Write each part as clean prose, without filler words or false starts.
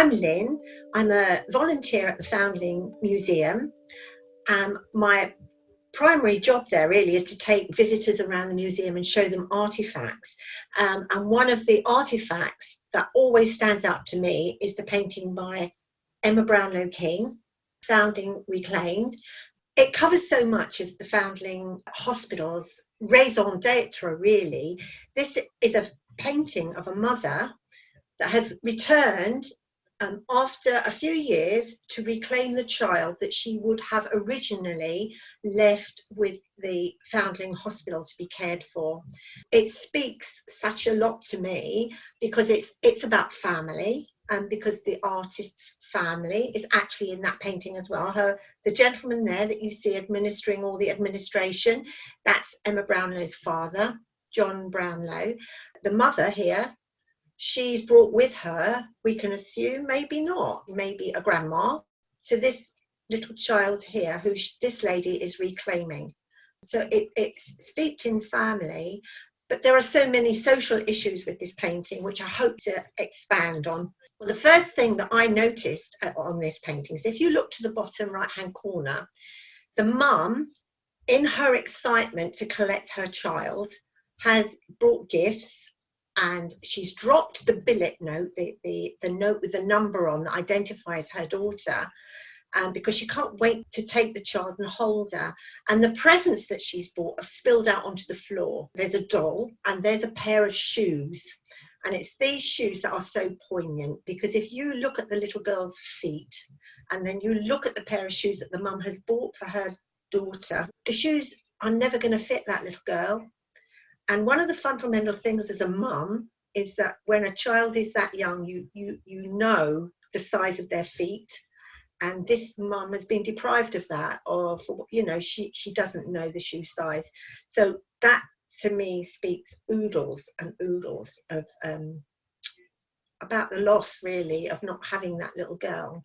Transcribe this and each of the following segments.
I'm Lynn. I'm a volunteer at the Foundling Museum. My primary job there really is to take visitors around the museum and show them artifacts. And one of the artifacts that always stands out to me is the painting by Emma Brownlow King, Foundling Reclaimed. It covers so much of the Foundling Hospital's raison d'etre, really. This is a painting of a mother that has returned after a few years to reclaim the child that she would have originally left with the Foundling Hospital to be cared for. It speaks such a lot to me because it's about family, and because the artist's family is actually in that painting as well. The gentleman there that you see administering all the administration, that's Emma Brownlow's father, John Brownlow. The mother here, she's brought with her, we can assume, maybe not, maybe a grandma, to this little child here who this lady is reclaiming. So it's steeped in family, but there are so many social issues with this painting, which I hope to expand on. Well, the first thing that I noticed on this painting is if you look to the bottom right-hand corner, the mum, in her excitement to collect her child, has brought gifts, and she's dropped the billet note, the note with the number on that identifies her daughter, because she can't wait to take the child and hold her. And the presents that she's bought have spilled out onto the floor. There's a doll and there's a pair of shoes. And it's these shoes that are so poignant, because if you look at the little girl's feet and then you look at the pair of shoes that the mum has bought for her daughter, the shoes are never going to fit that little girl. And one of the fundamental things as a mum is that when a child is that young, you know the size of their feet. And this mum has been deprived of that, or she doesn't know the shoe size. So that to me speaks oodles and oodles of about the loss really of not having that little girl.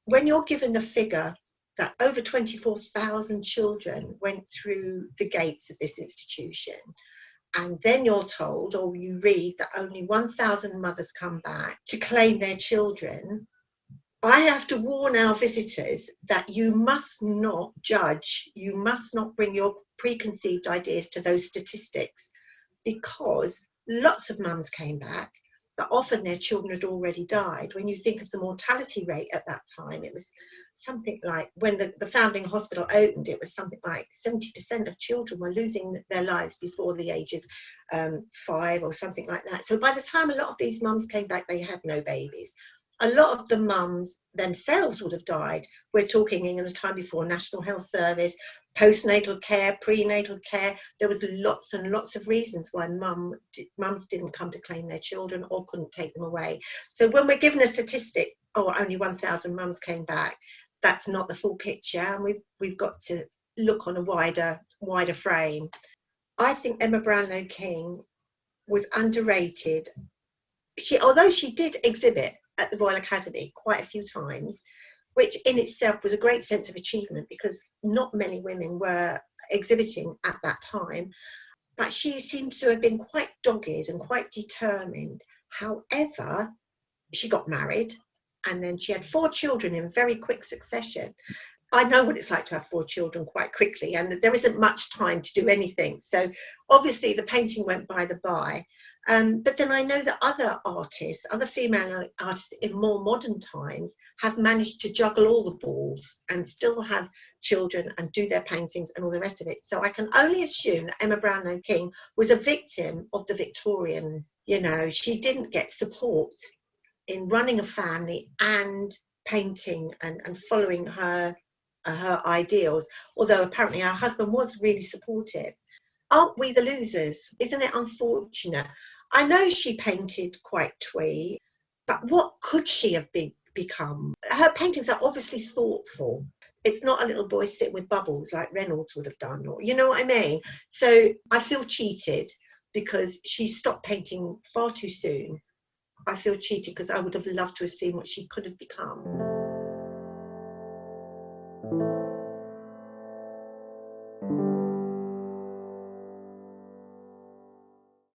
When you're given the figure that over 24,000 children went through the gates of this institution, and then you're told, or you read, that only 1,000 mothers come back to claim their children, I have to warn our visitors that you must not judge, you must not bring your preconceived ideas to those statistics, because lots of mums came back, but often their children had already died. When you think of the mortality rate at that time, it was something like, when the Foundling Hospital opened, it was something like 70% of children were losing their lives before the age of 5 or something like that. So by the time a lot of these mums came back, they had no babies. A lot of the mums themselves would have died. We're talking in a time before National Health Service, postnatal care, prenatal care. There was lots and lots of reasons why mums didn't come to claim their children or couldn't take them away. So when we're given a statistic, only 1,000 mums came back, that's not the full picture, and we've got to look on a wider frame. I think Emma Brownlow King was underrated. Although she did exhibit at the Royal Academy quite a few times, which in itself was a great sense of achievement because not many women were exhibiting at that time, but she seems to have been quite dogged and quite determined. However, she got married and then she had 4 children in very quick succession. I know what it's like to have 4 children quite quickly, and there isn't much time to do anything. So obviously the painting went by the by. But then I know that other female artists in more modern times have managed to juggle all the balls and still have children and do their paintings and all the rest of it. So I can only assume that Emma Brownlow King was a victim of the Victorian, she didn't get support in running a family and painting and following her ideals, although apparently her husband was really supportive. Aren't we the losers? Isn't it unfortunate? I know she painted quite twee, but what could she have become? Her paintings are obviously thoughtful. It's not a little boy sitting with bubbles like Reynolds would have done, or you know what I mean? So I feel cheated because she stopped painting far too soon. I feel cheated because I would have loved to have seen what she could have become.